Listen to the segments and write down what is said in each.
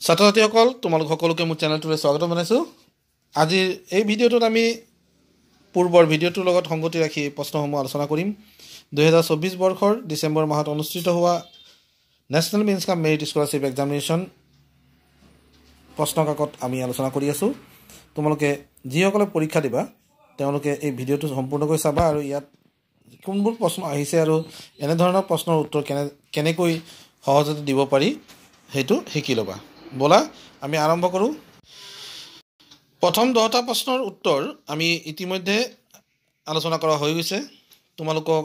ছাত্ৰ ছাত্ৰীসকল তোমালোক সকলোকে মোৰ চেনেলটোলৈ স্বাগতম জনাইছোঁ। আজিৰ এই ভিডিঅ'টোত আমি পূৰ্বৰ ভিডিঅ'টোৰ লগত সংগতি ৰাখি প্ৰশ্নসমূহ আলোচনা কৰিম। 2024 বৰ্ষৰ ডিচেম্বৰ মাহত অনুষ্ঠিত হোৱা নেশ্যনেল মেইনছ কাম মেৰিট স্কলাৰশ্বিপ এক্সামিনেশ্যন প্ৰশ্নকাকত আমি আলোচনা কৰি আছোঁ। তোমালোকে যিসকলে পৰীক্ষা দিবা তেওঁলোকে এই ভিডিঅ'টো সম্পূৰ্ণকৈ চাবা আৰু ইয়াত কোনবোৰ প্ৰশ্ন আহিছে আৰু এনেধৰণৰ প্ৰশ্নৰ উত্তৰ কেনেকৈ সহজতে দিব পাৰি সেইটো শিকি ল'বা। ব'লা আমি আৰম্ভ কৰোঁ। প্ৰথম 10টা প্ৰশ্নৰ উত্তৰ আমি ইতিমধ্যে আলোচনা কৰা হৈ গৈছে। তোমালোকক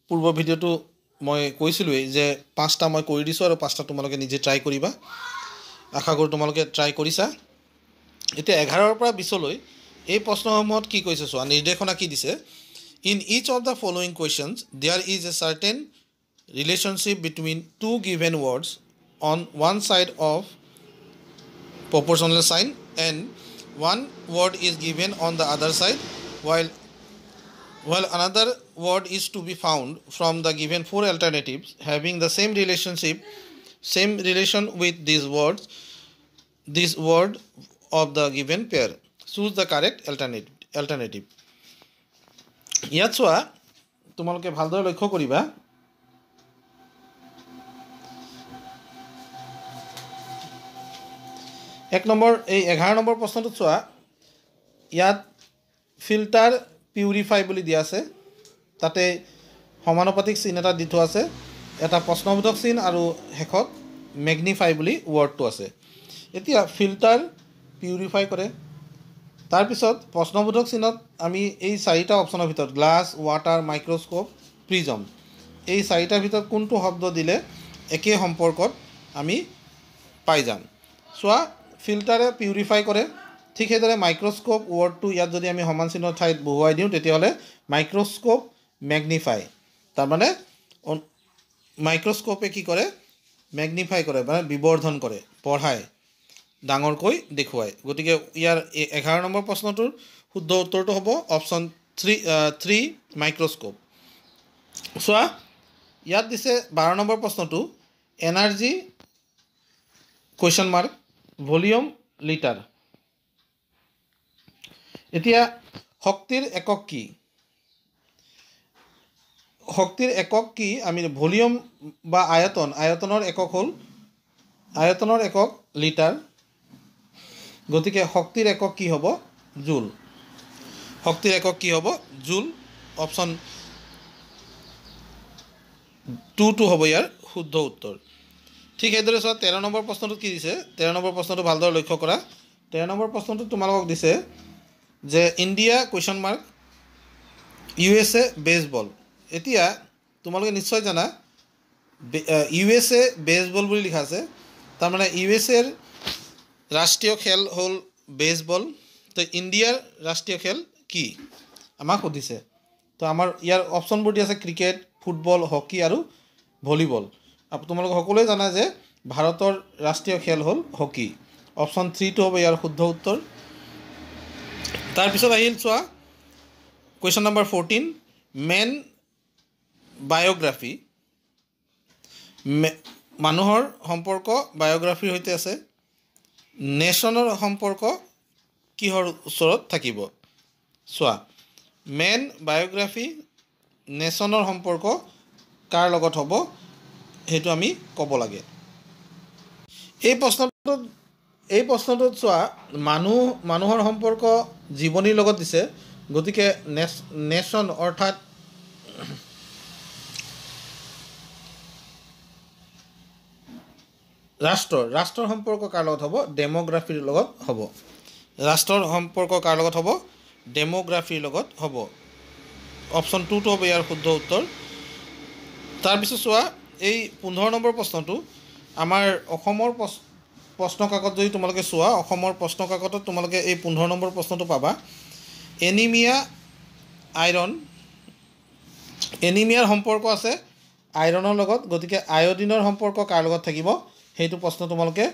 পূৰ্বৰ ভিডিঅ'টো মই কৈছিলোঁৱেই যে 5টা মই কৰি দিছোঁ আৰু 5টা তোমালোকে নিজে ট্ৰাই কৰিবা। আশা কৰোঁ তোমালোকে ট্ৰাই কৰিছা। এতিয়া 11ৰ পৰা 20লৈ এই প্ৰশ্নসমূহত কি কৈছে চোৱা, নিৰ্দেশনা কি দিছে। In each of the following questions there is a certain relationship between two given words on one side of proportional sign and one word is given on the other side while another word is to be found from the given four alternatives having the same relation with this word of the given pair. Choose the correct alternative. ইয়াত চোৱা তোমালোকে ভালদৰে লক্ষ্য কৰিবা। এক number এই 11 number প্ৰশ্নটোত চোৱা, ইয়াত ফিল্টাৰ পিউৰিফাই বুলি দিয়া আছে, তাতে সমানুপাতিক চিন এটা দি থোৱা আছে, এটা প্ৰশ্নবোধক চিন আৰু শেষত মেগনিফাই বুলি ৱৰ্ডটো আছে। এতিয়া ফিল্টাৰ পিউৰিফাই কৰে, তাৰপিছত প্ৰশ্নবোধক চিনত আমি এই 4টা অপশ্যনৰ ভিতৰত গ্লাছ, ৱাটাৰ, মাইক্ৰস্কোপ, প্ৰিজম এই 4টাৰ ভিতৰত কোনটো শব্দ দিলে একে সম্পৰ্কত আমি পাই যাম। চোৱা ফিল্টাৰে পিউৰিফাই কৰে, ঠিক সেইদৰে মাইক্ৰস্কোপ ৱৰ্ডটো ইয়াত যদি আমি সমান চিহ্নৰ ঠাইত বহুৱাই দিওঁ তেতিয়াহ'লে মাইক্ৰস্কোপ মেগনিফাই, তাৰমানে মাইক্ৰস্কোপে কি কৰে, মেগনিফাই কৰে মানে বিবৰ্ধন কৰে, পঢ়ায়, ডাঙৰকৈ দেখুৱায়। গতিকে ইয়াৰ 11 নম্বৰ প্ৰশ্নটোৰ শুদ্ধ উত্তৰটো হ'ব অপশ্যন 3 মাইক্ৰস্কোপ। চোৱা ইয়াত দিছে 12 নম্বৰ প্ৰশ্নটো energy question mark volume litre. এতিয়া শক্তিৰ একক কি? শক্তিৰ একক কি? আমি ভলিউম বা আয়তনৰ একক লিটাৰ। গতিকে শক্তিৰ একক কি হ'ব? জুল। শক্তিৰ একক কি হ'ব? জুল। অপশ্যন 2 হ'ব ইয়াৰ শুদ্ধ উত্তৰ। ঠিক সেইদৰে চোৱা 13 নম্বৰ প্ৰশ্নটোত কি দিছে, 13 নম্বৰ প্ৰশ্নটো ভালদৰে লক্ষ্য কৰা। 13 নম্বৰ প্ৰশ্নটোত তোমালোকক দিছে যে India question mark USA baseball. এতিয়া তোমালোকে নিশ্চয় জানা USA বেছবল বুলি লিখা আছে, তাৰমানে USAৰ ৰাষ্ট্ৰীয় খেল হ'ল বেছবল। তো ইণ্ডিয়াৰ ৰাষ্ট্ৰীয় খেল কি আমাক সুধিছে। তো আমাৰ ইয়াৰ অপশ্যনবোৰ দি আছে ক্ৰিকেট, ফুটবল, হকী আৰু ভলীবল। তোমালোকে সকলোৱে জানা যে ভাৰতৰ ৰাষ্ট্ৰীয় খেল হ'ল হকী। অপশ্যন 3 হ'ব ইয়াৰ শুদ্ধ উত্তৰ। তাৰপিছত আহিল চোৱা কুৱেশ্যন নম্বৰ 14 মেন বায়'গ্ৰাফি। মানুহৰ সম্পৰ্ক বায়'গ্ৰাফিৰ সৈতে আছে। নেশ্যনৰ সম্পৰ্ক কিহৰ ওচৰত থাকিব? চোৱা মেন বায়'গ্ৰাফি নেশ্যনৰ সম্পৰ্ক কাৰ লগত হ'ব সেইটো আমি ক'ব লাগে। এই প্ৰশ্নটোত চোৱা মানুহৰ সম্পৰ্ক জীৱনীৰ লগত দিছে। গতিকে নেশ্যন অৰ্থাৎ ৰাষ্ট্ৰৰ সম্পৰ্ক কাৰ লগত হ'ব? ডেম'গ্ৰাফিৰ লগত হ'ব। ৰাষ্ট্ৰৰ সম্পৰ্ক কাৰ লগত হ'ব? ডেম'গ্ৰাফিৰ লগত হ'ব। অপশ্যন 2 হ'ব ইয়াৰ শুদ্ধ উত্তৰ। তাৰপিছত চোৱা এই 15 নম্বৰ প্ৰশ্নটো আমাৰ অসমৰ প্ৰশ্ন কাকত যদি তোমালোকে চোৱা, অসমৰ প্ৰশ্ন কাকতত তোমালোকে এই 15 নম্বৰ প্ৰশ্নটো পাবা। এনিমিয়া আইৰণ, এনিমিয়াৰ সম্পৰ্ক আছে আইৰণৰ লগত। গতিকে আয়ডিনৰ সম্পৰ্ক কাৰ লগত থাকিব সেইটো প্ৰশ্ন তোমালোকে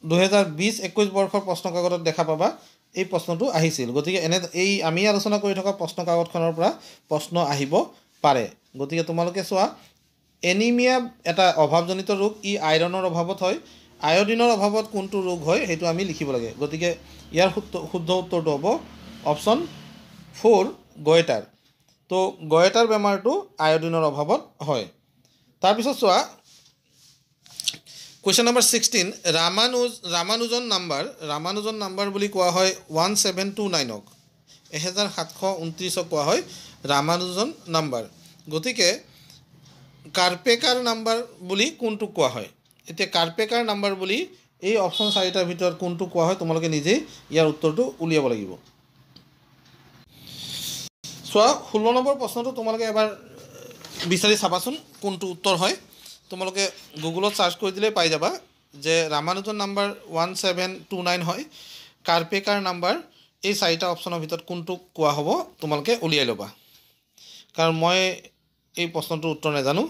2020-21 বৰ্ষৰ প্ৰশ্ন কাকতত দেখা পাবা। এই প্ৰশ্নটো আহিছিল। গতিকে এই আমি আলোচনা কৰি থকা প্ৰশ্ন কাকতখনৰ পৰা প্ৰশ্ন আহিব পাৰে। গতিকে তোমালোকে চোৱা এনিমিয়া এটা অভাৱজনিত ৰোগ, ই আইৰণৰ অভাৱত হয়। আয়োডিনৰ অভাৱত কোনটো ৰোগ হয় সেইটো আমি লিখিব লাগে গতিকে ইয়াৰ শুদ্ধ উত্তৰটো হ'ব অপশ্যন 4 গয়েটাৰ তো গয়েটাৰ বেমাৰটো আয়োডিনৰ অভাৱত হয় তাৰপিছত চোৱা কুৱেশ্যন নম্বৰ 16 ৰামানুজন নাম্বাৰ বুলি কোৱা হয় 1729ক 1729ক কোৱা হয় ৰামানুজন নাম্বাৰ গতিকে কাৰ্পেকাৰ নাম্বাৰ বুলি কোনটো কোৱা হয় এতিয়া কাৰ্পেকাৰ নাম্বাৰ বুলি এই অপশ্যন 4টাৰ ভিতৰত কোনটো কোৱা হয় তোমালোকে নিজেই ইয়াৰ উত্তৰটো উলিয়াব লাগিব চোৱা 16 নম্বৰ প্ৰশ্নটো তোমালোকে এবাৰ বিচাৰি চাবাচোন কোনটো উত্তৰ হয় তোমালোকে গুগলত সাৰ্চ কৰি দিলে পাই যাবা যে ৰামানুজন নাম্বাৰ 1729 হয় কাৰ্পেকাৰ নাম্বাৰ এই 4টা অপশ্যনৰ ভিতৰত কোনটো কোৱা হ'ব তোমালোকে উলিয়াই ল'বা কাৰণ মই এই প্ৰশ্নটোৰ উত্তৰ নাজানো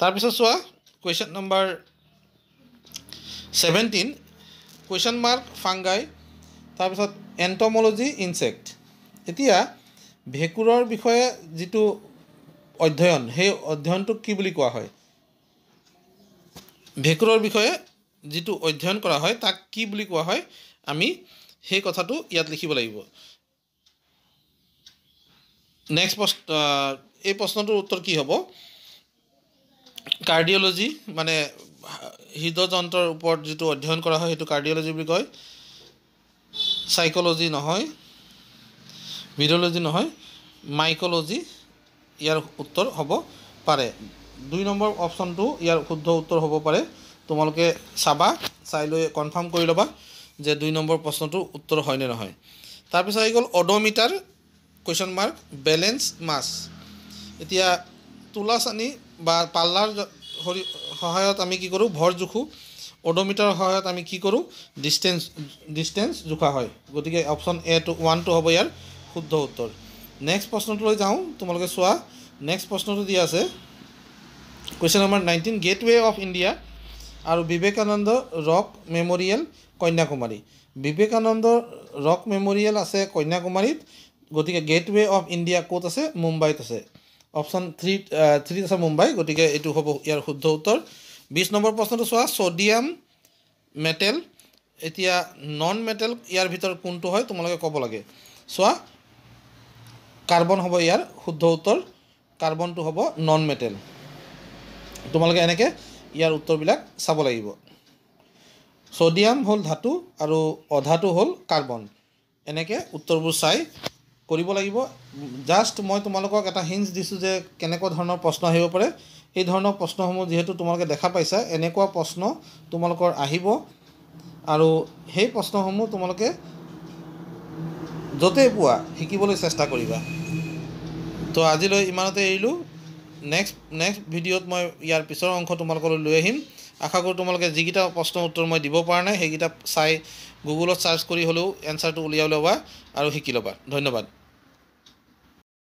তাৰপিছত চোৱা কুৱেশ্যন নম্বৰ 17 কুৱেশ্যন মাৰ্ক ফাংগাই তাৰপিছত এণ্টমলজি ইনচেক্ট এতিয়া ভেঁকুৰৰ বিষয়ে যিটো অধ্যয়ন সেই অধ্যয়নটোক কি বুলি কোৱা হয় ভেঁকুৰৰ বিষয়ে যিটো অধ্যয়ন কৰা হয় তাক কি বুলি কোৱা হয় আমি সেই কথাটো ইয়াত লিখিব লাগিব নেক্সট এই প্ৰশ্নটোৰ উত্তৰ কি হ'ব কাৰ্ডিঅলজি মানে হৃদযন্ত্ৰৰ ওপৰত যিটো অধ্যয়ন কৰা হয় সেইটো কাৰ্ডিঅলজি বুলি কয় সাইকোলজি নহয় ভিডিঅলজি নহয় মাইকোলজি ইয়াৰ উত্তৰ হ'ব পাৰে 2 নম্বৰ অপশ্যনটো ইয়াৰ শুদ্ধ উত্তৰ হ'ব পাৰে তোমালোকে চাবা চাই লৈ কনফাৰ্ম কৰি ল'বা যে 2 নম্বৰ প্ৰশ্নটো উত্তৰ হয় নে নহয় তাৰপিছত আহি গ'ল অডোমিটাৰ কুৱেশ্যন মাৰ্ক বেলেঞ্চ মাছ এতিয়া তুলা চানি বা পাল্লাৰ সহায়ত আমি কি কৰোঁ ভৰ জোখোঁ অডোমিটাৰৰ সহায়ত আমি কি কৰোঁ ডিষ্টেঞ্চ জোখা হয় গতিকে অপশ্যন A টো 1টো হ'ব ইয়াৰ শুদ্ধ উত্তৰ নেক্সট প্ৰশ্নটোলৈ যাওঁ তোমালোকে চোৱা নেক্সট প্ৰশ্নটো দিয়া আছে question number 19 gateway of India আৰু Vivekananda rock memorial Kanyakumari Vivekananda rock memorial আছে কন্যাকুমাৰীত গতিকে গেটৱে অফ ইণ্ডিয়া ক'ত আছে মুম্বাইত আছে অপশ্যন 3 আছে মুম্বাই গতিকে এইটো হ'ব ইয়াৰ শুদ্ধ উত্তৰ 20 নম্বৰ প্ৰশ্নটো চোৱা সোডিয়াম মেটেল এতিয়া নন মেটেল ইয়াৰ ভিতৰত কোনটো হয় তোমালোকে ক'ব লাগে চোৱা কাৰ্বন হ'ব ইয়াৰ শুদ্ধ উত্তৰ কাৰ্বনটো হ'ব নন মেটেল তোমালোকে এনেকৈ ইয়াৰ উত্তৰবিলাক চাব লাগিব সোডিয়াম হ'ল ধাতু আৰু অধাতু হ'ল কাৰ্বন এনেকৈ উত্তৰবোৰ চাই কৰিব লাগিব জাষ্ট মই তোমালোকক এটা হিণ্টছ দিছোঁ যে কেনেকুৱা ধৰণৰ প্ৰশ্ন আহিব পাৰে এই ধৰণৰ প্ৰশ্নসমূহ যিহেতু তোমালোকে দেখা পাইছা এনেকুৱা প্ৰশ্ন তোমালোকৰ আহিব আৰু সেই প্ৰশ্নসমূহ তোমালোকে য'তেই পোৱা শিকিবলৈ চেষ্টা কৰিবা তো আজিলৈ ইমানতে এৰিলোঁ নেক্সট ভিডিঅ'ত মই ইয়াৰ পিছৰ অংশ তোমালোকলৈ লৈ আহিম আশা কৰোঁ তোমালোকে যিকেইটা প্ৰশ্নৰ উত্তৰ মই দিব পৰা নাই সেইকেইটা চাই গুগলত চাৰ্চ কৰি হ'লেও এনচাৰটো উলিয়াই ল'বা আৰু শিকি ল'বা ধন্যবাদ